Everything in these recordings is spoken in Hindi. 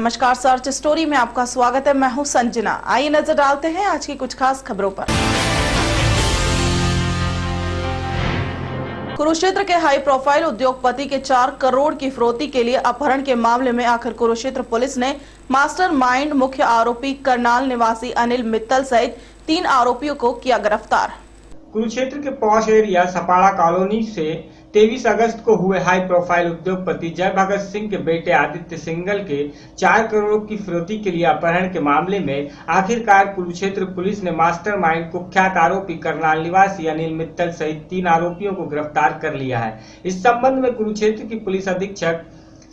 नमस्कार, सर्च स्टोरी में आपका स्वागत है। मैं हूं संजना। आइए नजर डालते हैं आज की कुछ खास खबरों पर। कुरुक्षेत्र के हाई प्रोफाइल उद्योगपति के 4 करोड़ की फिरौती के लिए अपहरण के मामले में आखिर कुरुक्षेत्र पुलिस ने मास्टरमाइंड मुख्य आरोपी करनाल निवासी अनिल मित्तल सहित 3 आरोपियों को किया गिरफ्तार। कुरुक्षेत्र के पॉश एरिया सपाड़ा कॉलोनी से 23 अगस्त को हुए हाई प्रोफाइल उद्योगपति जय भगत सिंह के बेटे आदित्य सिंघल के 4 करोड़ की फिरौती के लिए अपहरण के मामले में आखिरकार कुरुक्षेत्र पुलिस ने मास्टरमाइंड कुख्यात आरोपी करनाल निवासी अनिल मित्तल सहित 3 आरोपियों को गिरफ्तार कर लिया है। इस संबंध में कुरुक्षेत्र की पुलिस अधीक्षक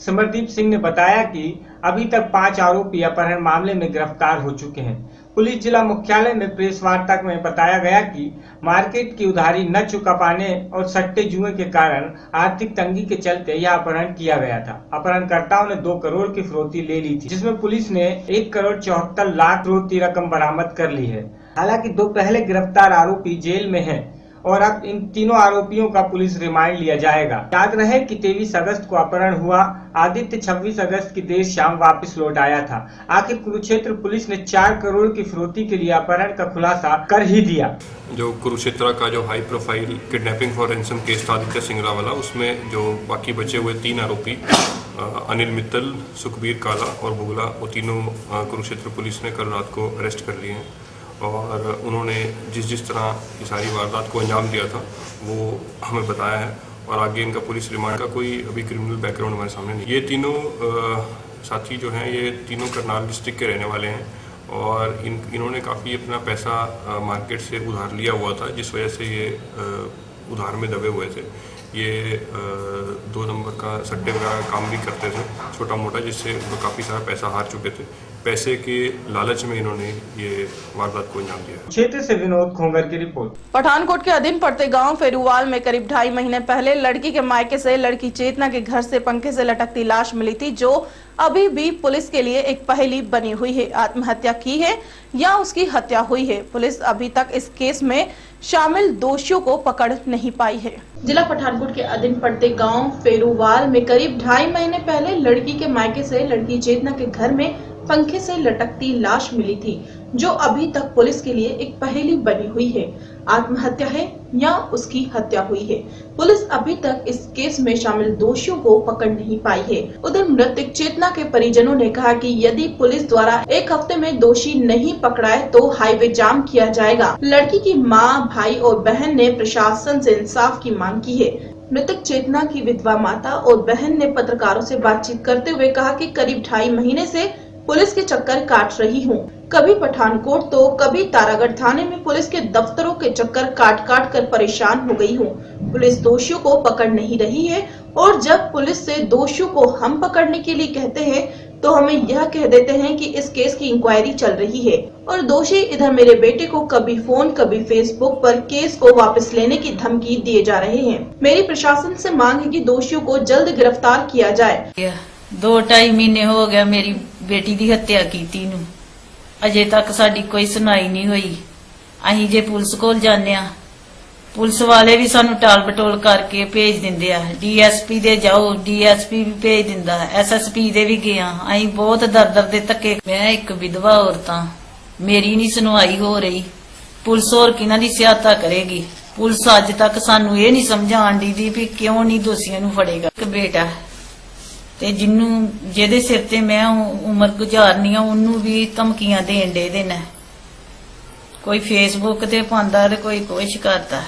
सिमरदीप सिंह ने बताया कि अभी तक 5 आरोपी अपहरण मामले में गिरफ्तार हो चुके हैं। पुलिस जिला मुख्यालय में प्रेस वार्ता में बताया गया कि मार्केट की उधारी न चुका पाने और सट्टे जुए के कारण आर्थिक तंगी के चलते यह अपहरण किया गया था। अपहरणकर्ताओं ने 2 करोड़ की फिरौती ले ली थी, जिसमें पुलिस ने 1 करोड़ 74 लाख फिरौती रकम बरामद कर ली है। हालांकि 2 पहले गिरफ्तार आरोपी जेल में हैं और अब इन तीनों आरोपियों का पुलिस रिमांड लिया जाएगा। याद रहे कि 23 अगस्त को अपहरण हुआ आदित्य 26 अगस्त की देर शाम वापस लौट आया था। आखिर कुरुक्षेत्र पुलिस ने 4 करोड़ की फिरौती के लिए अपहरण का खुलासा कर ही दिया। जो कुरुक्षेत्र का जो high profile kidnapping for ransom case था आदित्य सिंगला वाला, उसमें जो बाकी बचे हुए 3 आरोपी अनिल मित्तल, सुखबीर काला और बुगला, वो तीनों कुरुक्षेत्र पुलिस ने कल रात को अरेस्ट कर लिए हैं और उन्होंने जिस तरह की सारी वारदात को अंजाम दिया था वो हमें बताया है और आगे इनका पुलिस रिमांड का कोई अभी क्रिमिनल बैकग्राउंड हमारे सामने नहीं। ये तीनों साथी जो हैं ये तीनों करनाल डिस्ट्रिक्ट के रहने वाले हैं और इन्होंने काफ़ी अपना पैसा मार्केट से उधार लिया हुआ था, जिस वजह से ये उधार में दबे हुए थे। ये 2 नंबर का सट्टे वगैरह काम भी करते थे छोटा मोटा, जिससे वो काफ़ी सारा पैसा हार चुके थे। पैसे के लालच में इन्होंने ये वारदात को अंजाम दिया। क्षेत्र से विनोद खोंगर की रिपोर्ट। पठानकोट के अधीन पड़ते गांव फेरूवाल में करीब 2.5 महीने पहले लड़की के मायके से लड़की चेतना के घर से पंखे से लटकती लाश मिली थी, जो अभी भी पुलिस के लिए एक पहेली बनी हुई है। आत्महत्या की है या उसकी हत्या हुई है, पुलिस अभी तक इस केस में शामिल दोषियों को पकड़ नहीं पाई है। जिला पठानकोट के अधीन पड़ते गांव फेरूवाल में करीब 2.5 महीने पहले लड़की के मायके से लड़की चेतना के घर में पंखे से लटकती लाश मिली थी, जो अभी तक पुलिस के लिए एक पहेली बनी हुई है। आत्महत्या है या उसकी हत्या हुई है, पुलिस अभी तक इस केस में शामिल दोषियों को पकड़ नहीं पाई है। उधर मृतक चेतना के परिजनों ने कहा कि यदि पुलिस द्वारा 1 हफ्ते में दोषी नहीं पकड़ाए तो हाईवे जाम किया जाएगा। लड़की की मां, भाई और बहन ने प्रशासन से इंसाफ की मांग की है। मृतक चेतना की विधवा माता और बहन ने पत्रकारों से बातचीत करते हुए कहा कि करीब 2.5 महीने से पुलिस के चक्कर काट रही हूँ। कभी पठानकोट तो कभी तारागढ़ थाने में पुलिस के दफ्तरों के चक्कर काट कर परेशान हो गई हूँ। पुलिस दोषियों को पकड़ नहीं रही है और जब पुलिस से दोषियों को हम पकड़ने के लिए कहते हैं तो हमें यह कह देते हैं कि इस केस की इंक्वायरी चल रही है और दोषी इधर मेरे बेटे को कभी फोन कभी फेसबुक पर केस को वापस लेने की धमकी दिए जा रहे हैं। मेरी प्रशासन से मांग है कि दोषियों को जल्द गिरफ्तार किया जाए। 2-2.5 महीने हो गया मेरी बेटी की हत्या की नू, अजे तक साडी कोई सुनाई नहीं हुई। अहीं जे पुलिस कोल जाने आ, पुलिस वाले भी सानू टाल बटोल करके भेज दिंदे आ। डीएसपी दे जाओ, डीएसपी भी भेज दिंदा, एसएसपी दे भी गया। अहीं बहुत दर दे धक्के। मैं एक विधवा औरत हां, मेरी नहीं सुनवाई हो रही। पुलिस और किन्हां दी सहायता करेगी? पुलिस अज तक सानू ये नहीं समझाण दी भी क्यों नहीं दोषियों नू फड़ेगा। एक बेटा ते जिन्नू जेदे सिर ते मैं उम्र गुजारनी आ उन्नू भी धमकियां देन दे देना। कोई फेसबुक ते पांदा ते कोई कुछ करदा।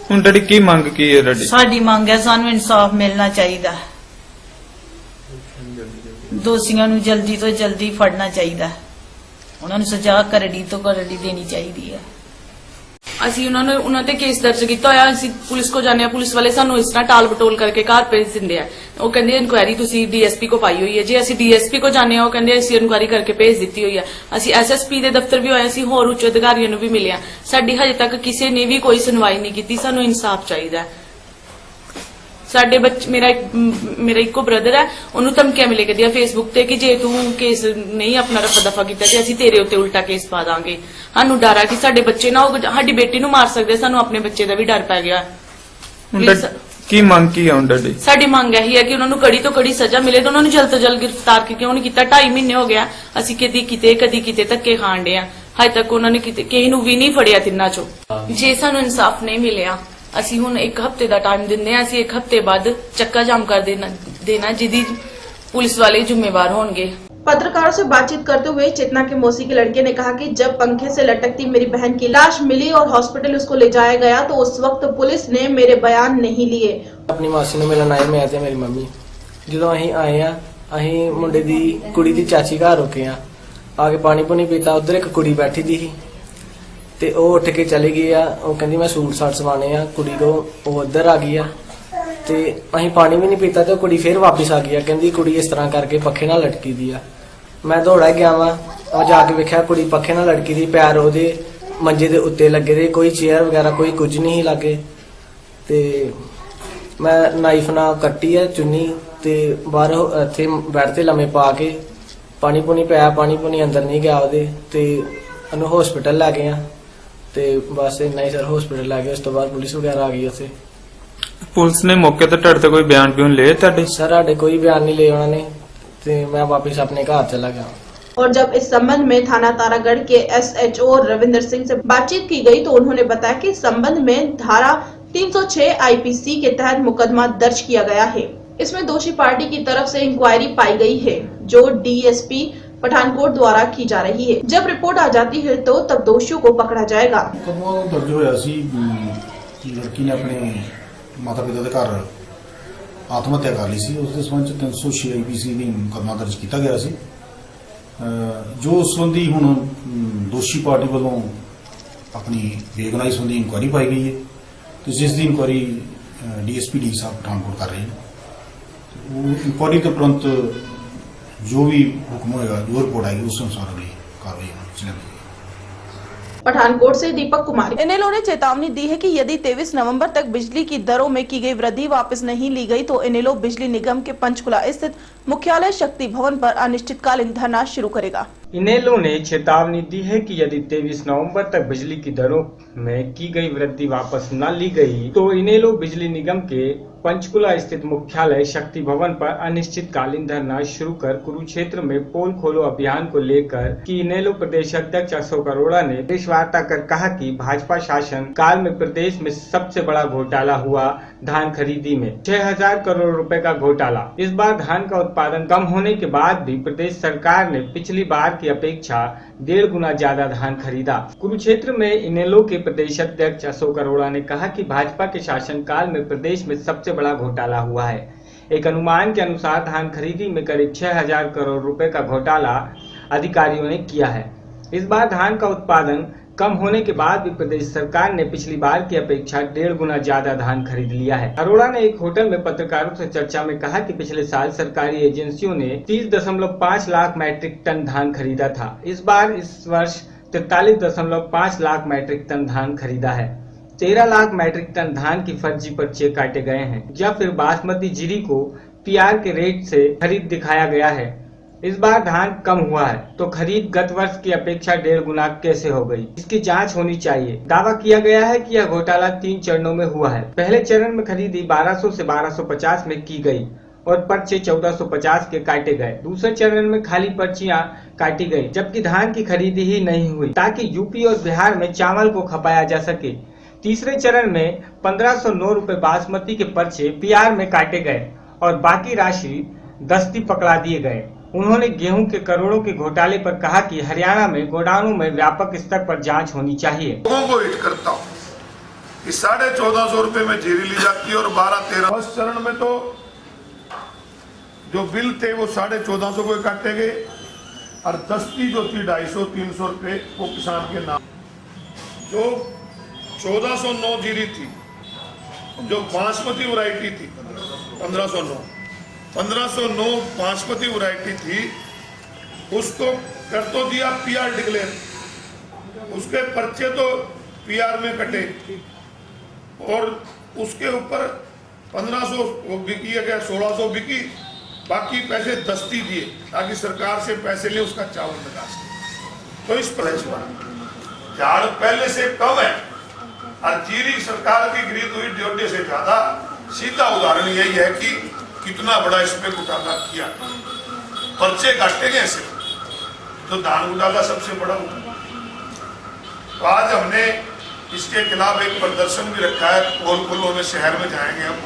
हुण तुहाडी की मंग की है? साडी मंग है सानू इंसाफ मिलना चाहिए। दोषियों नू जल्दी तो जल्दी फड़ना चाहिए, उन्हां नू सजा करड़ी तो करड़ी देनी चाहिए है। ਅਸੀਂ ਉਹਨਾਂ ਤੇ ਕੇਸ ਦਰਜ ਕੀਤਾ ਹੋਇਆ। ਅਸੀਂ ਪੁਲਿਸ ਕੋ ਜਾਂਦੇ ਆ, ਪੁਲਿਸ ਵਾਲੇ ਸਾਨੂੰ ਇਸ ਤਰ੍ਹਾਂ ਟਾਲ ਬਟੋਲ ਕਰਕੇ ਘਰ ਭੇਜ ਦਿੰਦੇ ਆ। ਉਹ ਕਹਿੰਦੇ ਇਨਕੁਆਇਰੀ ਤੁਸੀਂ ਡੀਐਸਪੀ ਕੋ ਪਾਈ ਹੋਈ ਹੈ। ਜੇ ਅਸੀਂ ਡੀਐਸਪੀ ਕੋ ਜਾਂਦੇ ਆ, ਉਹ ਕਹਿੰਦੇ ਅਸੀਂ ਇਨਕੁਆਇਰੀ ਕਰਕੇ ਭੇਜ ਦਿੱਤੀ ਹੋਈ ਆ। ਅਸੀਂ ਐਸਐਸਪੀ ਦੇ ਦਫ਼ਤਰ ਵੀ ਹੋਏ, ਅਸੀਂ ਹੋਰ ਉੱਚ ਅਧਿਕਾਰੀਆਂ ਨੂੰ ਵੀ ਮਿਲੇ ਆ। ਸਾਡੀ ਹਜੇ ਤੱਕ ਕਿਸੇ ਨੇ ਵੀ ਕੋਈ ਸੁਣਵਾਈ ਨਹੀਂ ਕੀਤੀ। ਸਾਨੂੰ ਇਨਸਾਫ ਚਾਹੀਦਾ ਹੈ। ਸਾਡੇ ਬੱਚੇ ਮੇਰਾ ਇੱਕੋ ਬ੍ਰਦਰ ਹੈ, ਉਹਨੂੰ ਧਮਕੀਆਂ ਮਿਲੇ ਕਰਦੀਆਂ ਫੇਸਬੁੱਕ ਤੇ ਕਿ ਜੇ ਤੂੰ ਕੇਸ ਨਹੀਂ ਆਪਣਾ ਰਫਾ ਦਫਾ ਕੀਤਾ ਤੇ ਅਸੀਂ ਤੇਰੇ ਉੱਤੇ ਉਲਟਾ ਕੇਸ ਪਾ ਦਾਂਗੇ। ਸਾਨੂੰ ਡਰ ਆ ਕਿ ਸਾਡੇ ਬੱਚੇ ਨਾ ਸਾਡੀ ਬੇਟੀ ਨੂੰ ਮਾਰ ਸਕਦੇ। ਸਾਨੂੰ ਆਪਣੇ ਬੱਚੇ ਦਾ ਵੀ ਡਰ ਪੈ ਗਿਆ। ਕੀ ਮੰਗ ਕੀ ਆ ਹੁਣ ਤੁਹਾਡੀ? ਸਾਡੀ ਮੰਗ ਇਹੀ ਹੈ ਕਿ ਉਹਨਾਂ ਨੂੰ ਕੜੀ ਤੋਂ ਕੜੀ ਸਜ਼ਾ ਮਿਲੇ ਤੇ ਉਹਨਾਂ ਨੂੰ ਜਲਦ ਤੋਂ ਜਲਦ ਗ੍ਰਿਫਤਾਰ ਕਰਕੇ ਕਿਉਂ ਨਹੀਂ ਕੀਤਾ। 2.5 ਮਹੀਨੇ ਹੋ ਗਿਆ ਅਸੀਂ ਕਦੀ ਕਿਤੇ ਧੱਕੇ ਖਾਣ ਡਏ ਆ, ਹਜੇ ਤੱਕ ਉਹਨਾਂ ਨੇ ਕਿਸੇ ਨੂੰ ਵੀ ਨਹੀਂ ਫੜਿਆ ਤਿੰਨਾਂ ਚੋਂ। ਜੇ ਸਾਨੂੰ ਇਨਸਾਫ ਨਹੀਂ ਮਿਲਿਆ ਅਸੀਂ ਹੁਣ 1 ਹਫ਼ਤੇ ਦਾ ਟਾਈਮ ਦਿੰਦੇ ਆ, ਅਸੀਂ 1 ਹਫ਼ਤੇ ਬਾਅਦ ਚੱਕਾ ਜਾਮ ਕਰ देना जिदी पुलिस वाले जिम्मेवार होंगे। पत्रकारों से बातचीत करते हुए चेतना के मौसी के लड़के ने कहा कि जब पंखे से लटकती मेरी बहन की लाश मिली और हॉस्पिटल उसको ले जाया गया तो उस वक्त पुलिस ने मेरे बयान नहीं लिए। अपनी मासी ਨੂੰ ਮਿਲਣ ਆਏ ਮੈਂ ਤੇ ਮੇਰੀ ਮੰਮੀ। ਜਦੋਂ ਅਸੀਂ ਆਏ ਆ ਅਸੀਂ ਮੁੰਡੇ ਦੀ ਕੁੜੀ ਦੀ ਚਾਚੀ ਘਰ ਰੁਕੇ ਆ ਕੇ ਪਾਣੀ ਪੁਣੀ ਪੀਤਾ। ਉਧਰ ਇੱਕ ਕੁੜੀ ਬੈਠੀ ਦੀ ਸੀ ਤੇ ਉਹ ਉੱਠ ਕੇ ਚਲੀ ਗਈ ਆ। ਉਹ ਕਹਿੰਦੀ ਮੈਂ ਸੂਟ ਸਾਟ ਸਵਾਣੇ ਆ ਕੁੜੀ ਕੋ। ਉਹ ਉਧਰ ਆ ਗਈ ਆ ਤੇ ਅਸੀਂ ਪਾਣੀ ਵੀ ਨਹੀਂ ਪੀਤਾ ਤੇ ਉਹ ਕੁੜੀ ਫੇਰ ਵਾਪਸ ਆ ਗਈ ਆ। ਕਹਿੰਦੀ ਕੁੜੀ ਇਸ ਤਰ੍ਹਾਂ ਕਰਕੇ ਪੱਖੇ ਨਾਲ ਲਟਕੀ ਦੀ ਆ। ਮੈਂ ਦੌੜਾ ਗਿਆ ਵਾ ਉਹ ਜਾ ਕੇ ਵੇਖਿਆ ਕੁੜੀ ਪੱਖੇ ਨਾਲ ਲਟਕੀ ਦੀ, ਪੈਰ ਉਹਦੇ ਮੰਜੇ ਦੇ ਉੱਤੇ ਲੱਗੇ ਦੇ, ਕੋਈ ਚੇਅਰ ਵਗੈਰਾ ਕੋਈ ਕੁਝ ਨਹੀਂ ਲੱਗੇ। ਤੇ ਮੈਂ ਨਾਈਫ ਨਾਲ ਕੱਟੀ ਆ ਚੁੰਨੀ ਤੇ ਬਾਹਰ ਇੱਥੇ ਬੈੱਡ ਤੇ ਲੰਮੇ ਪਾ ਕੇ ਪਾਣੀ ਪੁਣੀ ਪਿਆ। ਪਾਣੀ ਪੁਣੀ ਅੰਦਰ ਨਹੀਂ ਗਿਆ ਉਹਦੇ ਤੇ ਉਹਨੂੰ ਹਸਪੀਟਲ ਲੈ ਗਏ ਆ ਤੇ ਬਸ ਇੰਨਾ ਹੀ ਸਰ। ਹਸਪੀਟਲ ਲੈ ਗਏ ਉਸ ਤੋਂ ਬਾਅਦ ਪੁਲਿਸ ਵਗੈਰਾ ਆ ਗਈ ਉੱਥੇ। ਪੁਲਿਸ ਨੇ ਮੌਕੇ ਤੇ ਤੁਹਾਡੇ ਤੇ ਕੋਈ ਬਿਆਨ ਬਿਊਨ ਲਏ ਤੁਹਾਡੇ? सर साडे कोई बयान नहीं लिया उन्होंने ते मैं वापस अपने घर चला गया। और जब इस संबंध में थाना तारागढ़ के SHO रविंदर सिंह से बातचीत की गई तो उन्होंने बताया कि इस संबंध में धारा 306 IPC के तहत मुकदमा दर्ज किया गया है। इसमें दोषी पार्टी की तरफ से इंक्वायरी पाई गई है जो DSP पठानकोट द्वारा की जा रही है। जब रिपोर्ट आ जाती है तो तब दोषियों को पकड़ा जाएगा। मुकदमा दर्ज होया सी कि लड़की ने अपने माता पिता के घर आत्म हत्या कर ली सी। उसके संबंध 306 IPC ਦੀ ਮੁਕੱਦਮਾ ਦਰਜ ਕੀਤਾ ਗਿਆ ਸੀ। ਜੋ ਉਸ ਸੰਬੰਧੀ ਹੁਣ ਦੋਸ਼ੀ ਪਾਰਟੀ ਵੱਲੋਂ ਆਪਣੀ ਬੇਗੁਨਾਹੀ ਸੰਬੰਧੀ ਇਨਕੁਆਇਰੀ ਪਾਈ ਗਈ ਹੈ ਤੇ ਜਿਸ ਦੀ ਇਨਕੁਆਇਰੀ DSP ਡੀ ਸਾਹਿਬ ਪਠਾਨਕੋਟ ਕਰ ਰਹੇ ਨੇ। ਉਹ ਇਨਕੁਆਇਰੀ ਤੋਂ ਤੁਰੰਤ ਜੋ ਵੀ ਹੁਕਮ ਹੋਏਗਾ, ਜੋ ਰਿਪੋर्ट ਆਏਗੀ ਉਸ ਅਨੁਸਾਰ ਅਗਲੀ ਕਾਰਵਾਈ ਚਲਾਈ। पठानकोट से दीपक कुमार। इनेलो ने चेतावनी दी है कि यदि 23 नवंबर तक बिजली की दरों में की गई वृद्धि वापस नहीं ली गई तो इनेलो बिजली निगम के पंचकुला स्थित मुख्यालय शक्ति भवन पर अनिश्चितकालीन धरना शुरू करेगा। इनेलो ने चेतावनी दी है कि यदि 23 नवंबर तक बिजली की दरों में की गई वृद्धि वापस न ली गई तो इनेलो बिजली निगम के पंचकुला स्थित मुख्यालय शक्ति भवन पर अनिश्चितकालीन धरना शुरू कर कुरुक्षेत्र में पोल खोलो अभियान को लेकर कि इनेलो प्रदेश अध्यक्ष अशोक अरोड़ा ने प्रेस वार्ता कर कहा कि भाजपा शासन काल में प्रदेश में सबसे बड़ा घोटाला हुआ धान खरीदी में 6000 करोड़ रुपए का घोटाला। इस बार धान का उत्पादन कम होने के बाद भी प्रदेश सरकार ने पिछली बार की अपेक्षा 1.5 गुना ज्यादा धान खरीदा। कुरुक्षेत्र में इनेलो के प्रदेश अध्यक्ष अशोक अरोड़ा ने कहा कि भाजपा के शासन काल में प्रदेश में सबसे बड़ा घोटाला हुआ है। एक अनुमान के अनुसार धान खरीदी में करीब 6000 करोड़ रुपए का घोटाला अधिकारियों ने किया है। इस बार धान का उत्पादन कम होने के बाद भी प्रदेश सरकार ने पिछली बार की अपेक्षा 1.5 गुना ज्यादा धान खरीद लिया है। अरोड़ा ने एक होटल में पत्रकारों से चर्चा में कहा कि पिछले साल सरकारी एजेंसियों ने 30.5 लाख मैट्रिक टन धान खरीदा था। इस बार इस वर्ष 43.5 लाख मैट्रिक टन धान खरीदा है। 13 लाख मैट्रिक टन धान की फर्जी पर्चे काटे गए हैं या फिर बासमती जीरी को PR के रेट से खरीद दिखाया गया है। इस बार धान कम हुआ है तो खरीद गत वर्ष की अपेक्षा 1.5 गुना कैसे हो गई, इसकी जांच होनी चाहिए। दावा किया गया है कि यह घोटाला 3 चरणों में हुआ है। पहले चरण में खरीदी 1200 से 1250 में की गई और पर्चे 1450 के काटे गए। दूसरे चरण में खाली पर्चियां काटी गई जबकि धान की खरीदी ही नहीं हुई ताकि यूपी और बिहार में चावल को खपाया जा सके। तीसरे चरण में 1509 रुपए बासमती के पर्चे PR में काटे गए और बाकी राशि दस्ती पकड़ा दिए गए। उन्होंने गेहूं के करोड़ों के घोटाले पर कहा कि हरियाणा में गोडाउनों में व्यापक स्तर पर जांच होनी चाहिए। लोगों को हिट करता हूं कि 1450 रुपए में जीरी ली जाती है और 12-13 फर्स्ट चरण में तो जो बिल थे वो 1450 को काटे गए और दस्ती जो थी 250-300 रुपए वो किसान के नाम। जो 1409 जीरी थी, जो बासमती वैरायटी थी 1509 बासमती वैरायटी थी, उसको कर तो दिया PR डिक्लेयर, उसके पर्चे तो PR में कटे और उसके ऊपर 1500 बिकी है क्या 1600 बिकी, बाकी पैसे दस्ती दिए ताकि सरकार से पैसे ले उसका चावल लगा सके। तो इस प्रदेश में झाड़ पहले से कम है और जीरी सरकार की खरीद हुई 1.5 से ज्यादा सीधा उदाहरण यही है कि कितना बड़ा इसमें घोटाला किया, पर्चे काटे गए ऐसे, तो दान घोटाला सबसे बड़ा घोटाला। तो आज हमने इसके खिलाफ एक प्रदर्शन भी रखा है, पोल में शहर में जाएंगे हम,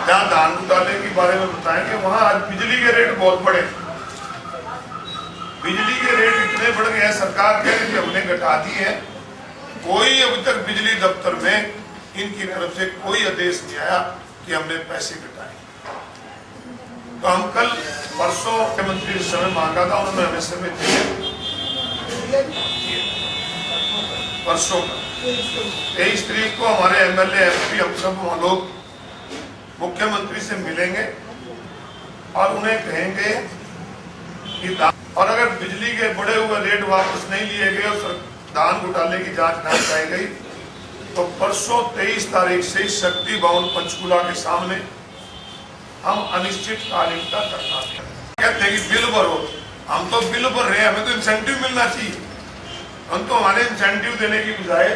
जहाँ दान घोटाले के बारे में बताएंगे। वहां आज बिजली के रेट बहुत बढ़े, बिजली के रेट इतने बढ़ गए हैं, सरकार कह रही थी हमने घटा दिए हैं, कोई अभी तक बिजली दफ्तर में इनकी तरफ से कोई आदेश नहीं आया कि हमने पैसे घटाए। तो हम कल परसों मुख्यमंत्री से समय मांगा था, उन्होंने हमें समय दिया परसों 23 तारीख को हमारे एमएलए एमपी हम सब लोग मुख्यमंत्री से मिलेंगे और उन्हें कहेंगे कि और अगर बिजली के बढ़े हुए रेट वापस नहीं लिए गए और दान घोटाले की जांच नहीं कराई गई तो परसों 23 तारीख से शक्ति भवन पंचकूला के सामने हम अनिश्चितकालीनता करना कहते हैं कि बिल भरो। हम तो बिल भर रहे हैं, हमें तो इंसेंटिव मिलना चाहिए। हम तो हमारे इंसेंटिव देने की बजाय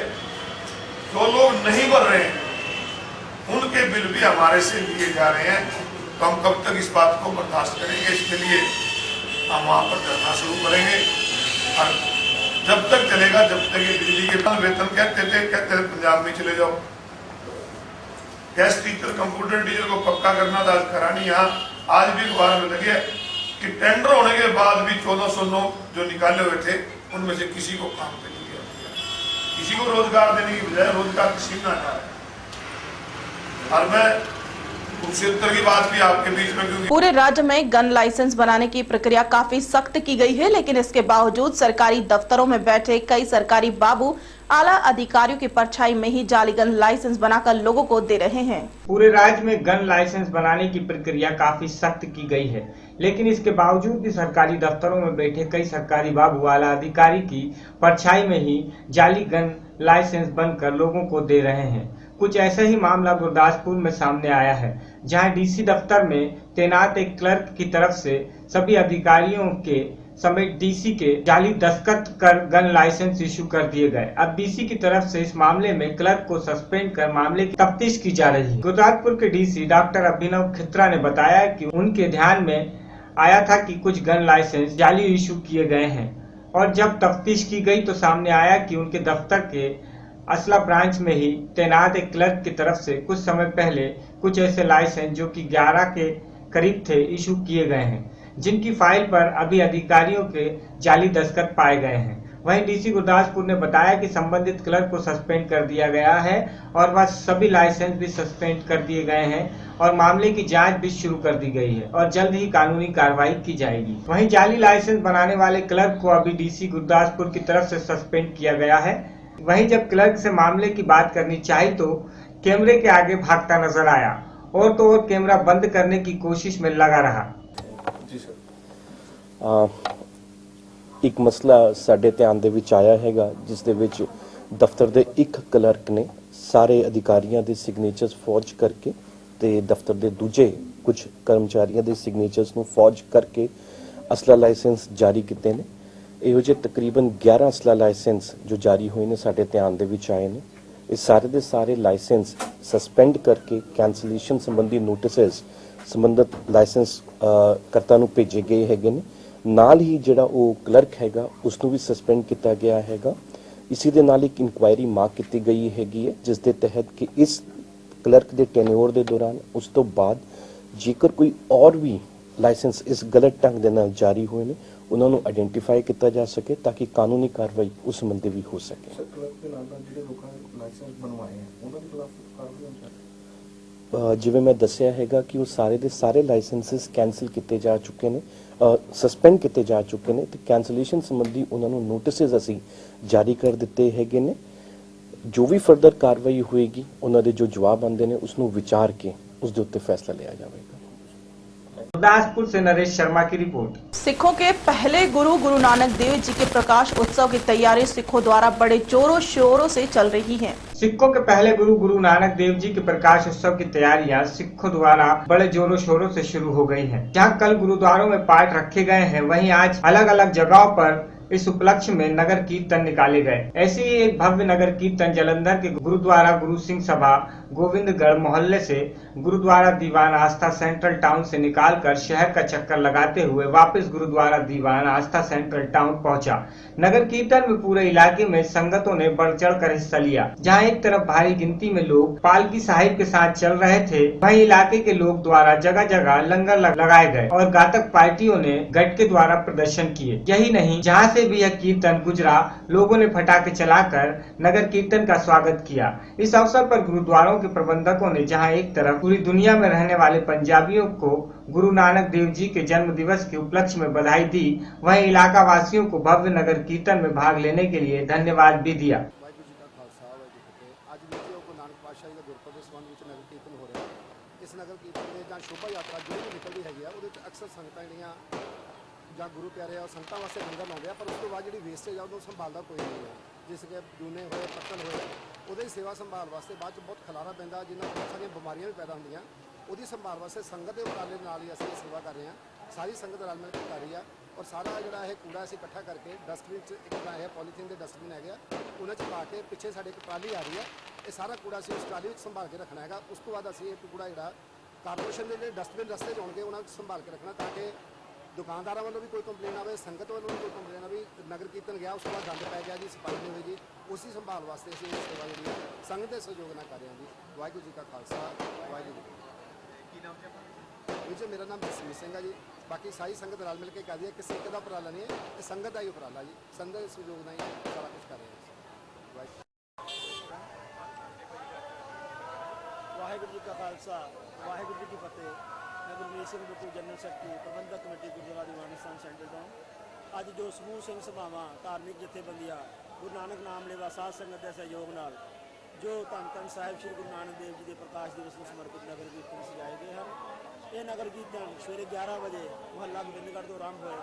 जो लोग नहीं भर रहे हैं उनके बिल भी हमारे से लिए जा रहे हैं। तो हम कब तक इस बात को बर्दाश्त करेंगे? इसके लिए हम वहां पर धरना शुरू करेंगे और जब तक चलेगा जब तक ये बिजली के वेतन कहते थे पंजाब में चले जाओ। गैस टीचर कंप्यूटर टीचर को पक्का करना था, आज करा नहीं। यहाँ आज भी अखबार में लगे कि टेंडर होने के बाद भी 1409 जो निकाले हुए थे उनमें से किसी को काम पे नहीं दिया, किसी को रोजगार देने की बजाय रोजगार किसी ना जा रहा है। और मैं कुरुक्षेत्र की बात भी आपके बीच में, क्योंकि पूरे राज्य में गन लाइसेंस बनाने की प्रक्रिया काफी सख्त की गई है, लेकिन इसके बावजूद सरकारी दफ्तरों में बैठे कई सरकारी बाबू आला अधिकारियों की परछाई में ही जाली गन लाइसेंस बनाकर लोगों को दे रहे हैं। पूरे राज्य में गन लाइसेंस बनाने की प्रक्रिया काफी सख्त की गई है, लेकिन इसके बावजूद भी सरकारी दफ्तरों में बैठे कई सरकारी बाबू आला अधिकारी की परछाई में ही जाली गन लाइसेंस बनकर लोगों को दे रहे हैं। कुछ ऐसा ही मामला गुरदासपुर में सामने आया है, जहां डीसी दफ्तर में तैनात एक क्लर्क की तरफ से सभी अधिकारियों के समेत डीसी के जाली दस्तखत कर गन लाइसेंस इशू कर दिए गए। अब डीसी की तरफ से इस मामले में क्लर्क को सस्पेंड कर मामले की तफ्तीश की जा रही है। गुरदासपुर के डीसी डॉक्टर अभिनव खित्रा ने बताया कि उनके ध्यान में आया था कि कुछ गन लाइसेंस जाली इशू किए गए हैं और जब तफ्तीश की गई तो सामने आया कि उनके दफ्तर के असला ब्रांच में ही तैनात एक क्लर्क की तरफ से कुछ समय पहले कुछ ऐसे लाइसेंस जो कि 11 के करीब थे इशू किए गए हैं, जिनकी फाइल पर अभी अधिकारियों के जाली दस्तखत पाए गए हैं। वहीं डीसी गुरदासपुर ने बताया कि संबंधित क्लर्क को सस्पेंड कर दिया गया है और वह सभी लाइसेंस भी सस्पेंड कर दिए गए हैं और मामले की जांच भी शुरू कर दी गई है और जल्द ही कानूनी कार्रवाई की जाएगी। वहीं जाली लाइसेंस बनाने वाले क्लर्क को अभी डीसी गुरदासपुर की तरफ से सस्पेंड किया गया है। वहीं जब क्लर्क से मामले की बात करनी चाहिए तो कैमरे के आगे भागता नजर आया और तो और कैमरा बंद करने की कोशिश में लगा रहा। एक मसला साडे ध्यान दे विच आया हैगा, जिस दे विच दफ्तर दे एक क्लर्क ने सारे अधिकारियों के सिग्नेचर्स फॉर्ज करके ते दफ्तर दे दूजे कुछ कर्मचारियों के सिग्नेचर्स नूं फॉर्ज करके असला लाइसेंस जारी किए ने। ਇਹੋ ਜਿਹੇ तकरीबन 11 असला लाइसेंस जो जारी हुए ने साडे ध्यान दे विच आए ने। इस सारे दे सारे लाइसेंस सस्पेंड करके कैंसलेशन संबंधी नोटिस संबंधित लाइसेंस करता नूं भेजे गए हैगे ने। नाल ही जिहड़ा वो क्लर्क हैगा उसनूं भी सस्पेंड किया गया हैगा। इसी दे नाल एक इंक्वायरी मार्क की गई हैगी है, जिस दे तहत कि इस क्लर्क दे टेन्योर दे दौरान उस तो बाद जेकर कोई और भी लाइसेंस इस गलत ढंग दे नाल जारी हुए ने उन्होंने आइडेंटिफाई किया जा सके ताकि कानूनी कार्रवाई उस संबंधी भी हो सके। जिवें मैं दसिया हैगा कि वो सारे दे सारे लाइसेंसिस कैंसल किए जा चुके ने, सस्पेंड किए जा चुके ने ते कैंसलेशन संबंधी उन्होंने नोटिस असी जारी कर दिते हैगे ने। जो भी फर्दर कार्रवाई होएगी उन्होंने जो जवाब आंदे ने उसनूं विचार के उस दे उत्ते फैसला लिया जाएगा। गुरदासपुर से नरेश शर्मा की रिपोर्ट। सिखों के पहले गुरु गुरु नानक देव जी के प्रकाश उत्सव की तैयारी सिखों द्वारा बड़े जोरों शोरों से चल रही है। सिखों के पहले गुरु गुरु नानक देव जी के प्रकाश उत्सव की तैयारियां सिखों द्वारा बड़े जोरों शोरों से शुरू हो गई हैं। जहां कल गुरुद्वारों में पाठ रखे गए हैं, वहीं आज अलग अलग जगहों पर इस उपलक्ष्य में नगर कीर्तन निकाले गए। ऐसे ही एक भव्य नगर कीर्तन जालंधर के गुरुद्वारा गुरु सिंह सभा गोविंदगढ़ मोहल्ले से गुरुद्वारा दीवान आस्था सेंट्रल टाउन से निकालकर शहर का चक्कर लगाते हुए वापस गुरुद्वारा दीवान आस्था सेंट्रल टाउन पहुंचा। नगर कीर्तन में पूरे इलाके में संगतों ने बढ़ चढ़ कर हिस्सा लिया। जहां एक तरफ भारी गिनती में लोग पालकी साहिब के साथ चल रहे थे, वहीं इलाके के लोग द्वारा जगह जगह लंगर लगाए गए और गातक पार्टियों ने गट के द्वारा प्रदर्शन किए। यही नहीं, जहां से भी यह कीर्तन गुजरा, लोगों ने पटाखे चलाकर नगर कीर्तन का स्वागत किया। इस अवसर पर गुरुद्वारों के प्रबंधकों ने जहां एक तरफ पूरी दुनिया में रहने वाले पंजाबियों को गुरु नानक देव जी के जन्म दिवस के उपलक्ष्य में बधाई दी, वहीं इलाका वासियों को भव्य नगर कीर्तन में भाग लेने के लिए धन्यवाद भी दिया। इस नगर कीर्तन में ਜਾਂ शोभा यात्रा जो भी निकलती हैगी ਆ ਉਹਦੇ ਵਿੱਚ ਅਕਸਰ ਸੰਗਤਾਂ ਜਿਹੜੀਆਂ ਜਾਂ ਗੁਰੂ ਪਿਆਰੇ ਆ ਸੰਗਤਾਂ ਵਾਸਤੇ ਲੰਗਰ ਲਾਉਂਦੇ ਆ, ਪਰ ਉਸ ਤੋਂ ਬਾਅਦ ਜਿਹੜੀ ਵੇਸਟੇਜ ਆ ਉਹਨੂੰ ਸੰਭਾਲਦਾ ਕੋਈ ਨਹੀਂ ਹੈ। ਜਿਸ ਕੇ ਦੂਨੇ ਹੋਏ ਪੱਤਲ ਹੋਏ ਉਹਦੀ ਸੇਵਾ ਸੰਭਾਲ ਵਾਸਤੇ ਬਾਅਦ ਚ ਬਹੁਤ ਖਲਾਰਾ ਪੈਂਦਾ, ਜਿੰਨਾਂ ਬਹੁਤ ਸਾਰੀਆਂ ਬਿਮਾਰੀਆਂ ਵੀ ਪੈਦਾ ਹੁੰਦੀਆਂ। ਉਹਦੀ ਸੰਭਾਲ ਵਾਸਤੇ ਸੰਗਤ ਦੇ ਉਪਰਾਲੇ ਨਾਲ ਹੀ ਅਸੀਂ ਸੇਵਾ ਕਰ ਰਹੇ ਹਾਂ। ਸਾਰੀ ਸੰਗਤ ਰਲ ਮਿਲ ਕੇ ਕਰ ਰਹੀ ਆ ਔਰ ਸਾਰਾ ਜਿਹੜਾ ਇਹ ਕੂੜਾ ਅਸੀਂ ਇਕੱਠਾ ਕਰਕੇ ਡਸਟਬਿਨ 'ਚ ਇੱਕ ਤਾਂ ਇਹ ਪੋਲੀਥੀਨ ਦੇ ਡਸਟਬਿਨ ਹੈਗੇ ਆ, ਉਹਨਾਂ 'ਚ ਪਾ ਕੇ ਪਿੱਛੇ ਸਾਡੇ ਇੱਕ ਟਰਾਲੀ ਆ ਰਹੀ ਆ, ਇਹ ਸਾਰਾ ਕੂੜਾ ਅਸੀਂ ਉਸ ਟਰਾਲੀ ਵਿੱਚ ਸੰਭਾਲ ਕੇ ਰੱਖਣਾ ਹੈਗਾ। ਉਸ ਤੋਂ ਬਾਅਦ ਅਸੀਂ ਇਹ ਕੂੜਾ ਜਿਹੜਾ कारपोरेशन के डस्टबिन रस्ते होंगे उन्होंने संभाल के रखना, ताकि दुकानदारों वालों भी कोई कंप्लेन आए, संगत वालों भी कोई कंप्लेन आए। नगर कीर्तन गया उसके बाद गंद पै गया जी, सफाई नहीं हुई जी, उसी संभाल वास्ते असीं सेवा जी संगत के सहयोग न कर रहे हैं जी। वाहिगुरू जी का खालसा, वाहिगुरू जी। मेरा नाम जसमीत सिंह है जी। बाकी सारी संगत रल मिल के कर दी है, किसी एक का उपराला नहीं है, ये संगत का ही उपराला जी, संगत के सहयोग न ही सारा कुछ कर रहे हैं। वाहिगुरू जी का खालसा, वाहिगुरू जी की फतेह। मैं गुरमीत सिंह बिट्टू, जनरल सैकटरी प्रबंधक कमेटी गुरुद्वारा दीवान स्थान सेंट्रल टाउन। अज जो समूह सिंह सभावां धार्मिक जथेबंदियां गुरु नानक नाम लेवा साध संगत के सहयोग नाल जो धन धन साहिब श्री गुरु नानक देव जी के प्रकाश दिवस में समर्पित नगर कीर्तन सजाए गए हैं। ये नगर कीर्तन सवेरे 11 बजे मुहल्ला गोबिंदगढ़ तो आरंभ होए,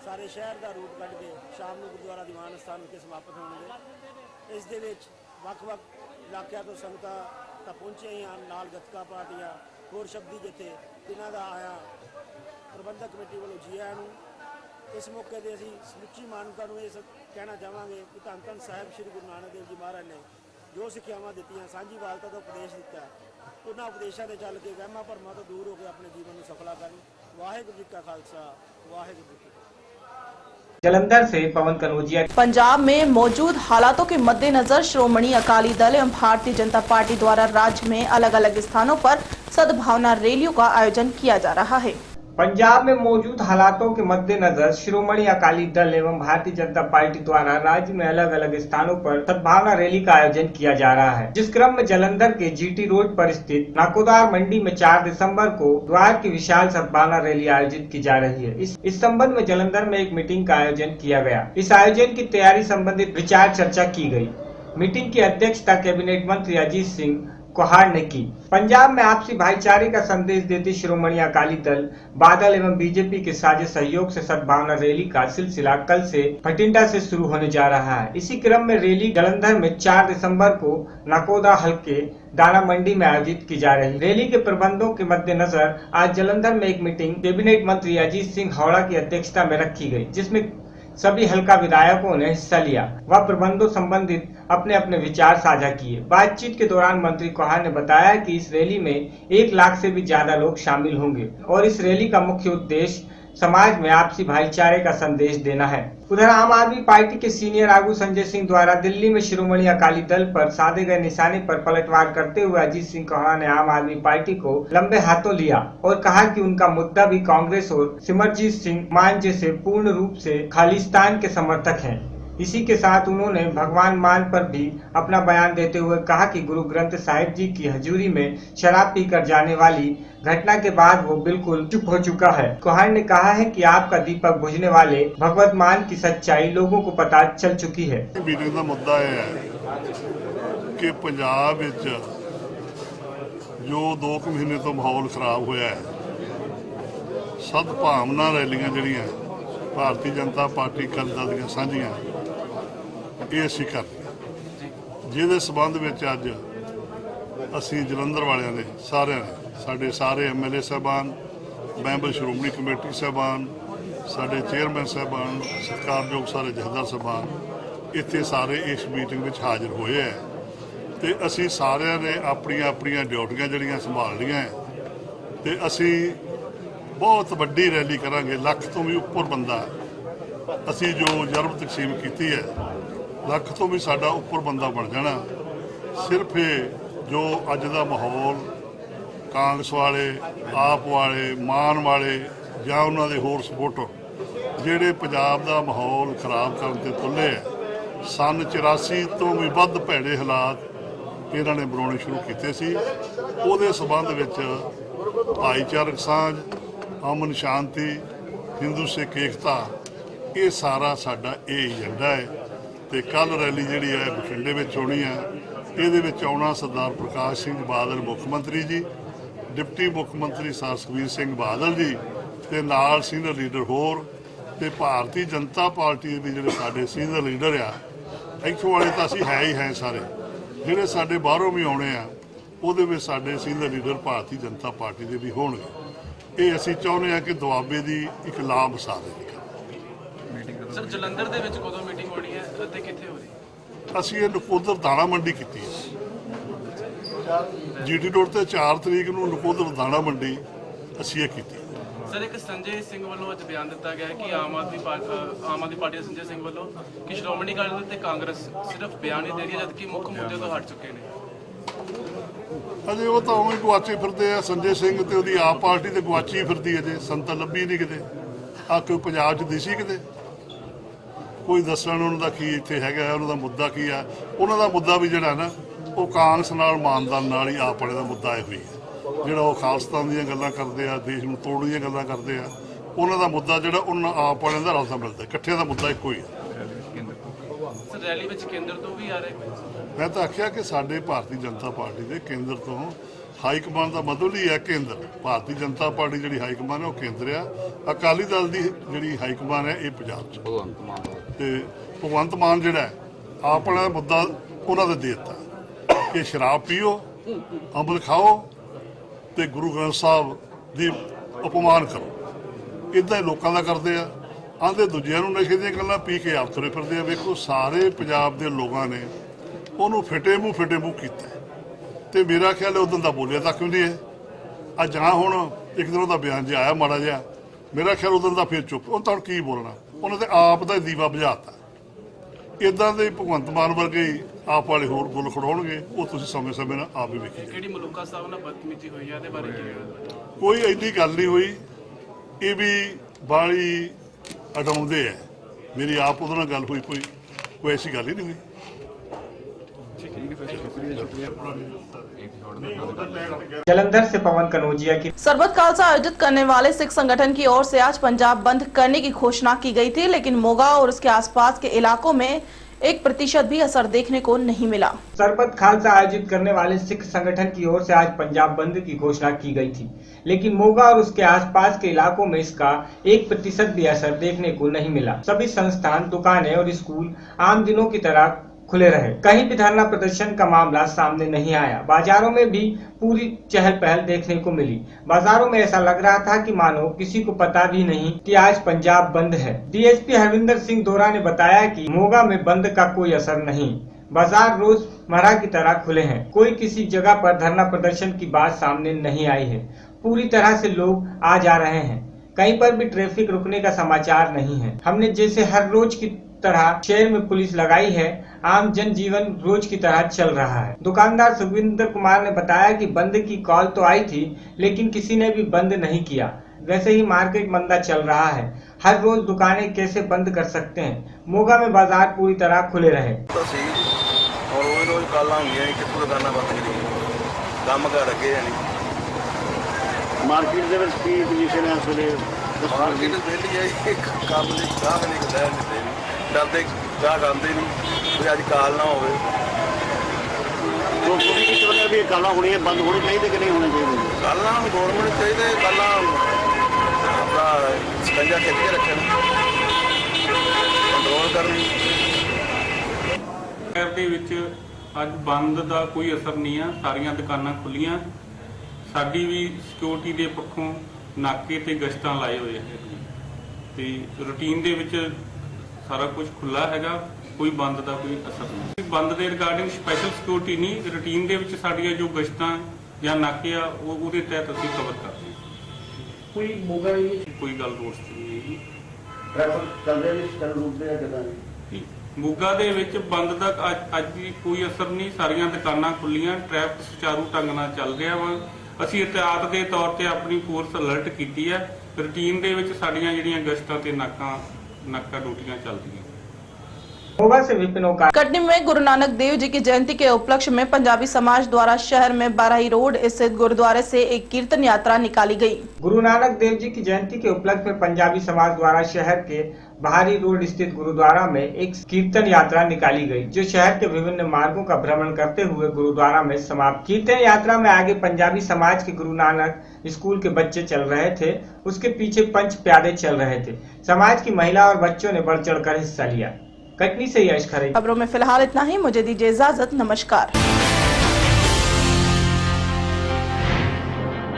सारे शहर का रूट कट के शाम को गुरुद्वारा दीवान स्थान के समाप्त होंगे। इस दे विच वख-वख इलाकों तो संगतां ਤਾਂ ਪਹੁੰਚੇ ਹੀ ਹਨ, ਨਾਲ ਗੱਤਕਾ ਪਾਰਟੀਆਂ ਹੋਰ ਸ਼ਬਦੀ ਜਿੱਥੇ ਇਹਨਾਂ ਦਾ ਆਇਆ ਪ੍ਰਬੰਧਕ ਕਮੇਟੀ ਵੱਲੋਂ ਜੀ ਆਇਆਂ ਨੂੰ। ਇਸ ਮੌਕੇ ਤੇ ਅਸੀਂ ਸਮੁੱਚੀ ਮਾਨਵਤਾ ਨੂੰ ਇਹ ਕਹਿਣਾ ਚਾਹਾਂਗੇ ਕਿ ਧੰਨ ਧੰਨ ਸਾਹਿਬ ਸ੍ਰੀ ਗੁਰੂ ਨਾਨਕ ਦੇਵ ਜੀ ਮਹਾਰਾਜ ਨੇ ਜੋ ਸਿੱਖਿਆਵਾਂ ਦਿੱਤੀਆਂ, ਸਾਂਝੀਵਾਲਤਾ ਦਾ ਉਪਦੇਸ਼ ਦਿੱਤਾ, ਉਹਨਾਂ ਉਪਦੇਸ਼ਾਂ ਦੇ ਚੱਲ ਕੇ ਵਹਿਮਾਂ ਭਰਮਾਂ ਤੋਂ ਦੂਰ ਹੋ ਕੇ ਆਪਣੇ ਜੀਵਨ ਨੂੰ ਸਫਲਾ ਕਰਨ। ਵਾਹਿਗੁਰੂ ਜੀ ਕਾ ਖਾਲਸਾ, वाहिगुरू जी की फतेह। जालंधर से पवन कनौजिया। पंजाब में मौजूद हालातों के मद्देनजर श्रोमणी अकाली दल एवं भारतीय जनता पार्टी द्वारा राज्य में अलग अलग स्थानों पर सद्भावना रैलियों का आयोजन किया जा रहा है। पंजाब में मौजूद हालातों के मद्देनजर श्रोमणी अकाली दल एवं भारतीय जनता पार्टी द्वारा राज्य में अलग अलग स्थानों पर सद्भावना रैली का आयोजन किया जा रहा है, जिस क्रम में जालंधर के जीटी रोड पर स्थित नाकोदार मंडी में 4 दिसंबर को द्वार की विशाल सद्भावना रैली आयोजित की जा रही है। इस संबंध में जालंधर में एक मीटिंग का आयोजन किया गया। इस आयोजन की तैयारी संबंधित विचार चर्चा की गई। मीटिंग की अध्यक्षता कैबिनेट मंत्री अजीत सिंह कोहाड़ ने की। पंजाब में आपसी भाईचारे का संदेश देती श्रोमणी अकाली दल बादल एवं बीजेपी के साझे सहयोग से सद्भावना रैली का सिलसिला कल से भटिंडा से शुरू होने जा रहा है। इसी क्रम में रैली जालंधर में 4 दिसंबर को नाकोदा हल्के दाना मंडी में आयोजित की जा रही। रैली के प्रबंधों के मद्देनजर आज जालंधर में एक मीटिंग कैबिनेट मंत्री अजीत सिंह हौड़ा की अध्यक्षता में रखी गई, जिसमें सभी हल्का विधायकों ने हिस्सा लिया व प्रबंधों संबंधित अपने अपने विचार साझा किए। बातचीत के दौरान मंत्री कोहाड़ ने बताया कि इस रैली में 1 लाख से भी ज्यादा लोग शामिल होंगे और इस रैली का मुख्य उद्देश्य समाज में आपसी भाईचारे का संदेश देना है। उधर आम आदमी पार्टी के सीनियर आगू संजय सिंह द्वारा दिल्ली में श्रोमणी अकाली दल पर साधे गए निशाने पर पलटवार करते हुए अजीत सिंह कोहाड़ ने आम आदमी पार्टी को लंबे हाथों लिया और कहा कि उनका मुद्दा भी कांग्रेस और सिमरजीत सिंह मान जैसे पूर्ण रूप से खालिस्तान के समर्थक हैं। इसी के साथ उन्होंने भगवान मान पर भी अपना बयान देते हुए कहा कि गुरु ग्रंथ साहिब जी की हजूरी में शराब पीकर जाने वाली घटना के बाद वो बिल्कुल चुप हो चुका है। कोहाड़ ने कहा है कि आपका दीपक बुझने वाले भगवत मान की सच्चाई लोगों को पता चल चुकी है। मीटिंग का मुद्दा है कि पंजाब विच जो 2 महीने तो माहौल खराब होया है, सद्भावना रैलियां जिहड़ियां भारतीय जनता पार्टी अकाली दल दीआं सांझियां ये असीं कर जिहदे संबंध विच अज असीं जलंधर वालियां ने सारे MLA साहबान, मैंबर श्रोमणी कमेटी साहबान, ਸਾਡੇ ਚੇਅਰਮੈਨ ਸਾਹਿਬਾਨ, ਸਤਿਕਾਰਯੋਗ ਸਾਰੇ ਜਥੇਦਾਰ ਸਾਹਿਬਾਨ ਇੱਥੇ ਸਾਰੇ ਇਸ ਮੀਟਿੰਗ ਵਿੱਚ ਹਾਜ਼ਰ ਹੋਏ ਹੈ ਤੇ ਅਸੀਂ ਸਾਰਿਆਂ ਨੇ ਆਪਣੀਆਂ ਆਪਣੀਆਂ ਡਿਊਟੀਆਂ ਜਿਹੜੀਆਂ ਸੰਭਾਲ ਲਈਆਂ ਤੇ ਅਸੀਂ ਬਹੁਤ ਵੱਡੀ ਰੈਲੀ ਕਰਾਂਗੇ। ਲੱਖ ਤੋਂ ਵੀ ਉੱਪਰ ਬੰਦਾ ਅਸੀਂ ਜੋ ਜਰਬ ਤਕਸੀਮ ਕੀਤੀ ਹੈ, ਲੱਖ ਤੋਂ ਵੀ ਸਾਡਾ ਉੱਪਰ ਬੰਦਾ ਬਣ ਜਾਣਾ। ਸਿਰਫ ਇਹ ਜੋ ਅੱਜ ਦਾ ਮਾਹੌਲ ਕਾਂਗਰਸ ਵਾਲੇ, ਆਪ ਵਾਲੇ, ਮਾਨ ਵਾਲੇ ਜਾਂ ਉਹਨਾਂ ਦੇ ਹੋਰ ਸਪੋਰਟਰ ਜਿਹੜੇ ਪੰਜਾਬ ਦਾ ਮਾਹੌਲ ਖਰਾਬ ਕਰਨ ਤੇ ਤੁੱਲੇ ਹੈ, ਸੰਨ 84 ਤੋਂ ਵੀ ਵੱਧ ਭੈੜੇ ਹਾਲਾਤ ਇਹਨਾਂ ਨੇ ਬਣਾਉਣੇ ਸ਼ੁਰੂ ਕੀਤੇ ਸੀ। ਉਹਦੇ ਸਬੰਧ ਵਿੱਚ ਭਾਈਚਾਰਕ ਸਾਂਝ, ਅਮਨ ਸ਼ਾਂਤੀ, ਹਿੰਦੂ ਸਿੱਖ ਏਕਤਾ, ਇਹ ਸਾਰਾ ਸਾਡਾ ਇਹ ਏਜੰਡਾ ਹੈ। ਤੇ ਕੱਲ ਰੈਲੀ ਜਿਹੜੀ ਹੈ ਬਠਿੰਡੇ ਵਿੱਚ ਹੋਣੀ ਹੈ। ਇਹਦੇ ਵਿੱਚ ਆਉਣਾ ਸਰਦਾਰ ਪ੍ਰਕਾਸ਼ ਸਿੰਘ ਬਾਦਲ ਮੁੱਖ ਮੰਤਰੀ ਜੀ, ਡਿਪਟੀ ਮੁੱਖ ਮੰਤਰੀ ਸਰ ਸੁਖਬੀਰ ਸਿੰਘ ਬਾਦਲ ਜੀ ਤੇ ਨਾਲ ਸੀਨੀਅਰ ਲੀਡਰ ਹੋਰ ਤੇ ਭਾਰਤੀ ਜਨਤਾ ਪਾਰਟੀ ਦੇ ਜਿਹੜੇ ਸਾਡੇ ਸੀਨੀਅਰ ਲੀਡਰ ਆ। ਇੱਥੋਂ ਵਾਲੇ ਤਾਂ ਅਸੀਂ ਹੈ ਹੀ ਹੈ ਸਾਰੇ, ਜਿਹੜੇ ਸਾਡੇ ਬਾਹਰੋਂ ਵੀ ਆਉਣੇ ਆ ਉਹਦੇ ਵਿੱਚ ਸਾਡੇ senior leader Bharatiya Janata party ਦੇ ਵੀ ਹੋਣਗੇ। ਇਹ ਅਸੀਂ ਚਾਹੁੰਦੇ ਆ ਕਿ ਦੁਆਬੇ ਦੀ ਇੱਕ ਲਾਮਿਸਾਲ ਹੈ। ਸਰ ਜਲੰਧਰ ਦੇ ਵਿੱਚ ਕਦੋਂ ਮੀਟਿੰਗ ਹੋਣੀ ਹੈ ਅਤੇ ਕਿੱਥੇ ਹੋ ਰਹੀ ਹੈ? ਅਸੀਂ ਇਹ ਨਕੋਦਰ ਦਾਣਾ ਮੰਡੀ ਕੀਤੀ ਹੈ। ਜੀਟੀ ਰੋਡ ਤੇ 4 ਤਰੀਕ ਨੂੰ ਨਕੋਦਰ ਦਾਣਾ ਮੰਡੀ ਅਸੀਂ ਇਹ ਕੀਤੀ। ਸਰ ਇੱਕ ਸੰਜੇ ਸਿੰਘ ਵੱਲੋਂ ਅੱਜ ਬਿਆਨ ਦਿੱਤਾ ਗਿਆ ਹੈ ਕਿ ਆਮ ਆਦਮੀ ਪਾਰਟੀ ਦੇ ਸੰਜੇ ਸਿੰਘ ਵੱਲੋਂ ਕਿ ਸ਼੍ਰੋਮਣੀ ਅਕਾਲੀ ਦਲ ਤੇ ਕਾਂਗਰਸ ਸਿਰਫ ਬਿਆਨ ਹੀ ਦੇ ਰਹੀ ਹੈ ਜਦਕਿ ਮੁੱਖ ਮੁੱਦੇ ਤੋਂ ਹਟ ਚੁੱਕੇ ਨੇ। ਅਜੇ ਉਹ ਤਾਂ ਉਵੇਂ ਗੁਆਚੇ ਫਿਰਦੇ ਆ। ਸੰਜੇ ਸਿੰਘ ਤੇ ਉਹਦੀ ਆਪ ਪਾਰਟੀ ਤੇ ਗੁਆਚੀ ਫਿਰਦੀ ਅਜੇ, ਸੰਤਾ ਲੱਭੀ ਨਹੀਂ ਕਿਤੇ। ਆ ਕੋਈ ਪੰਜਾਬ 'ਚ ਦਿਸੀ ਕਿਤੇ ਕੋਈ ਦੱਸਣ ਉਹਨਾਂ ਦਾ ਕੀ ਇੱਥੇ ਹੈਗਾ, ਉਹਨਾਂ ਦਾ ਮੁੱਦਾ ਕੀ ਆ। ਉਹਨਾਂ ਦਾ ਮੁੱਦਾ ਵੀ ਜਿਹੜਾ ਨਾ ਉਹ ਕਾਂਗਰਸ ਨਾਲ ਮਾਨਦਾਨ ਨਾਲ ਹੀ ਆਪ ਵਾਲੇ ਦਾ ਮੁੱਦਾ ਇਹ ਹੋਈ ਹੈ। ਜਿਹੜਾ ਉਹ ਖਾਲਸਤਾਨ ਦੀਆਂ ਗੱਲਾਂ ਕਰਦੇ ਆ, ਦੇਸ਼ ਨੂੰ ਤੋੜਨ ਦੀਆਂ ਗੱਲਾਂ ਕਰਦੇ ਆ, ਉਹਨਾਂ ਦਾ ਮੁੱਦਾ ਜਿਹੜਾ ਉਹਨਾਂ ਆਪ ਵਾਲਿਆਂ ਦਾ ਰਲਦਾ ਮਿਲਦਾ, ਇਕੱਠੇ ਦਾ ਮੁੱਦਾ ਇੱਕੋ ਹੀ ਹੈ। ਸਰ ਰੈਲੀ ਵਿੱਚ ਕੇਂਦਰ ਤੋਂ ਵੀ ਆ ਰਹੇ? ਮੈਂ ਤਾਂ ਆਖਿਆ ਕਿ ਸਾਡੇ ਭਾਰਤੀ ਜਨਤਾ ਪਾਰਟੀ ਦੇ ਕੇਂਦਰ ਤੋਂ ਹਾਈ ਕਮਾਨ ਦਾ ਮਤਲਬ ਹੀ ਹੈ ਕੇਂਦਰ। ਭਾਰਤੀ ਜਨਤਾ ਪਾਰਟੀ ਜਿਹੜੀ ਹਾਈ ਕਮਾਨ ਹੈ ਉਹ ਕੇਂਦਰ ਆ। ਅਕਾਲੀ ਦਲ ਦੀ ਜਿਹੜੀ ਹਾਈ ਕਮਾਨ ਹੈ ਇਹ ਪੰਜਾਬ 'ਚ ਤੇ ਭਗਵੰਤ ਮਾਨ ਜਿਹੜਾ ਆਪ ਵਾਲਾ ਮੁੱਦਾ ਉਹਨਾਂ ਦਾ ਦੇ ਦਿੱਤਾ ਕਿ ਸ਼ਰਾਬ ਪੀਓ, ਅੰਮ੍ਰਿਤ ਖਾਓ ਤੇ ਗੁਰੂ ਗ੍ਰੰਥ ਸਾਹਿਬ ਦੀ ਅਪਮਾਨ ਕਰੋ। ਇੱਦਾਂ ਹੀ ਲੋਕਾਂ ਦਾ ਕਰਦੇ ਆ। ਆਂਦੇ ਦੂਜਿਆਂ ਨੂੰ ਨਸ਼ੇ ਦੀਆਂ ਗੱਲਾਂ ਪੀ ਕੇ ਆਪ ਤੁਰੇ ਫਿਰਦੇ ਆ। ਵੇਖੋ ਸਾਰੇ ਪੰਜਾਬ ਦੇ ਲੋਕਾਂ ਨੇ ਉਹਨੂੰ ਫਿੱਟੇ ਮੂੰਹ ਕੀਤਾ ਤੇ ਮੇਰਾ ਖਿਆਲ ਉਦੋਂ ਦਾ ਬੋਲਿਆ ਤੱਕ ਵੀ ਨਹੀਂ ਹੈ। ਆ ਜਾਂ ਹੁਣ ਇੱਕ ਦਿਨ ਉਹਦਾ ਬਿਆਨ ਜਿਹਾ ਆਇਆ ਮਾੜਾ ਜਿਹਾ, ਮੇਰਾ ਖਿਆਲ ਉਦੋਂ ਦਾ ਫਿਰ ਚੁੱਪ। ਉਹ ਤਾਂ ਕੀ ਬੋਲਣਾ, ਉਹਨਾਂ ਤੇ ਆਪ ਦਾ ਦੀਵਾ ਬੁਝਾਤਾ। ਇਦਾਂ ਦੇ ਭਗਵੰਤ ਮਾਨ ਵਰਗੇ ਆਪ ਵਾਲੇ ਹੋਰ ਗੁੱਲ ਖੜਾਉਣਗੇ, ਉਹ ਤੁਸੀਂ ਸਮੇਂ ਨਾਲ ਆਪ ਹੀ ਵੇਖੀ। ਕਿਹੜੀ ਮਲੂਕਾ ਸਾਹਿਬ ਨਾਲ ਬਦਤਮੀਜ਼ੀ ਹੋਈ ਹੈ ਇਹਦੇ ਬਾਰੇ ਕੀ? ਕੋਈ ਐਡੀ ਗੱਲ ਨਹੀਂ ਹੋਈ। ਇਹ ਵੀ ਬਾਹਲੀ ਅਡਾਉਂਦੇ ਹੈ। ਮੇਰੀ ਆਪ ਉਹਦੇ ਨਾਲ ਗੱਲ ਹੋਈ, ਕੋਈ ਐਸੀ ਗੱਲ ਹੀ ਨਹੀਂ ਹੋਈ। जलंधर से पवन कनौजिया की। सरबत खालसा आयोजित करने वाले सिख संगठन की ओर से आज पंजाब बंद करने की घोषणा की गई थी, लेकिन मोगा और उसके आसपास के इलाकों में 1% भी असर देखने को नहीं मिला। सरबत खालसा आयोजित करने वाले सिख संगठन की ओर से आज पंजाब बंद की घोषणा की गई थी, लेकिन मोगा और उसके आसपास के इलाकों में इसका 1% भी असर देखने को नहीं मिला। सभी संस्थान, दुकानें और स्कूल आम दिनों की तरह खुले रहे। कहीं भी धरना प्रदर्शन का मामला सामने नहीं आया। बाजारों में भी पूरी चहल पहल देखने को मिली। बाजारों में ऐसा लग रहा था कि मानो किसी को पता भी नहीं कि आज पंजाब बंद है। डीएसपी हरविंदर सिंह दोरा ने बताया कि मोगा में बंद का कोई असर नहीं, बाजार रोजमर्रा की तरह खुले हैं। कोई किसी जगह पर धरना प्रदर्शन की बात सामने नहीं आई है। पूरी तरह से लोग आ जा रहे हैं। कहीं पर भी ट्रैफिक रुकने का समाचार नहीं है। हमने जैसे हर रोज की तरह शहर में पुलिस लगाई है, आम जनजीवन रोज की तरह चल रहा है। दुकानदार सुखविंदर कुमार ने बताया कि बंद की कॉल तो आई थी, लेकिन किसी ने भी बंद नहीं किया। वैसे ही मार्केट मंदा चल रहा है। हर रोज दुकानें कैसे बंद कर सकते हैं। मोगा में बाजार पूरी तरह खुले रहे। और रोज काला होंगे कि दुकाना बंद काम कर लगे ਮਾਰਕੀਟ ਦੇ ਵਿੱਚ ਕੀ ਪੋਜੀਸ਼ਨ ਹੈ ਇਸ ਵੇਲੇ? ਮਾਰਕੀਟ ਵਿਹਲੀ ਹੈ, ਕੰਮ ਦੀ ਗਾਹ ਨਹੀਂ ਖੁੱਲ੍ਹਾ ਨਹੀਂ, ਡਰਦੇ ਗਾਹ ਆਉਂਦੇ ਨਹੀਂ ਕੋਈ ਅੱਜ ਕਾਲ ਨਾ ਹੋਵੇ। ਲੋਕ ਵੀ ਕਿਸ ਤਰ੍ਹਾਂ ਵੀ ਕਾਲਾਂ ਹੋਣੀਆਂ ਬੰਦ ਹੋਣੀ ਚਾਹੀਦੀ ਕਿ ਨਹੀਂ ਹੋਣੀ ਚਾਹੀਦੀ? ਕਾਲਾਂ ਗੌਰਮੈਂਟ ਚਾਹੀਦੇ, ਕਾਲਾਂ ਆਪਣਾ ਸਕੰਜਾ ਖਿੱਚ ਕੇ ਰੱਖਣ, ਕੰਟਰੋਲ ਕਰਨ। ਸ਼ਹਿਰ ਦੇ ਵਿੱਚ ਅੱਜ ਬੰਦ ਦਾ ਕੋਈ ਅਸਰ ਨਹੀਂ ਆ, ਸਾਰੀਆਂ ਦੁਕਾਨਾਂ ਖੁੱਲੀਆਂ। ਸਾਡੀ ਵੀ ਸਿਕਿਉਰਿਟੀ ਦੇ ਪੱਖੋਂ ਨਾਕੇ ਤੇ ਗਸ਼ਤਾਂ ਲਾਏ ਹੋਏ ਆ। ਤੇ ਰੂਟੀਨ ਦੇ ਵਿੱਚ ਸਾਰਾ ਕੁਝ ਖੁੱਲਾ ਹੈਗਾ, ਕੋਈ ਬੰਦ ਦਾ ਕੋਈ ਅਸਰ ਨਹੀਂ। ਬੰਦ ਦੇ ਰਿਗਾਰਡਿੰਗ ਸਪੈਸ਼ਲ ਸਿਕਿਉਰਿਟੀ ਨਹੀਂ, ਰੂਟੀਨ ਦੇ ਵਿੱਚ ਸਾਡੀਆਂ ਜੋ ਗਸ਼ਤਾਂ ਜਾਂ ਨਾਕੇ ਆ ਉਹਦੇ ਤਹਿਤ ਅਸੀਂ ਕਵਰ ਕਰਦੇ ਹਾਂ। ਕੋਈ ਮੋਗਾ ਕੋਈ ਗੱਲ ਰੋਸ ਨਹੀਂ ਹੈਗੀ। ਟ੍ਰੈਫਿਕ ਚੱਲ ਰਿਹਾ ਜੀ ਸਟੈਂਡ ਰੂਟ ਤੇ ਕਿਦਾਂ ਜੀ? ਮੋਗਾ ਦੇ ਵਿੱਚ ਬੰਦ ਦਾ ਅੱਜ ਵੀ ਕੋਈ ਅਸਰ ਨਹੀਂ, ਸਾਰੀਆਂ ਦੁਕਾਨਾਂ ਖੁੱਲੀਆਂ, ਟ੍ਰੈਫਿਕ ਸੁਚਾਰੂ ਢੰਗ ਨਾਲ ਚੱਲ ਰਿਹਾ ਵਾ। ਅਸੀਂ ਇhtiyਾਤ ਦੇ ਤੌਰ ਤੇ ਆਪਣੀ ਫੋਰਸ ਅਲਰਟ ਕੀਤੀ ਹੈ। ਰੂਟੀਨ ਦੇ ਵਿੱਚ ਸਾਡੀਆਂ ਜਿਹੜੀਆਂ ਗਸ਼ਤਾਂ ਤੇ ਨਾਕਾ ਡਿਊਟੀਆਂ ਚੱਲਦੀਆਂ। मोगा से विपिन ओकार। कटनी में गुरु नानक देव जी की जयंती के उपलक्ष्य में पंजाबी समाज द्वारा शहर में बाराही रोड स्थित गुरुद्वारे से एक कीर्तन यात्रा निकाली गई। गुरु नानक देव जी की जयंती के उपलक्ष्य में पंजाबी समाज द्वारा शहर के बाहरी रोड स्थित गुरुद्वारा में एक कीर्तन यात्रा निकाली गई, जो शहर के विभिन्न मार्गों का भ्रमण करते हुए गुरुद्वारा में समाप्त। कीर्तन यात्रा में आगे पंजाबी समाज के गुरु नानक स्कूल के बच्चे चल रहे थे, उसके पीछे पंच प्यादे चल रहे थे। समाज की महिला और बच्चों ने बढ़ चढ़ कर हिस्सा लिया। कटनी से यश खरे। खबरों में फिलहाल इतना ही, मुझे दीजिए इजाजत, नमस्कार।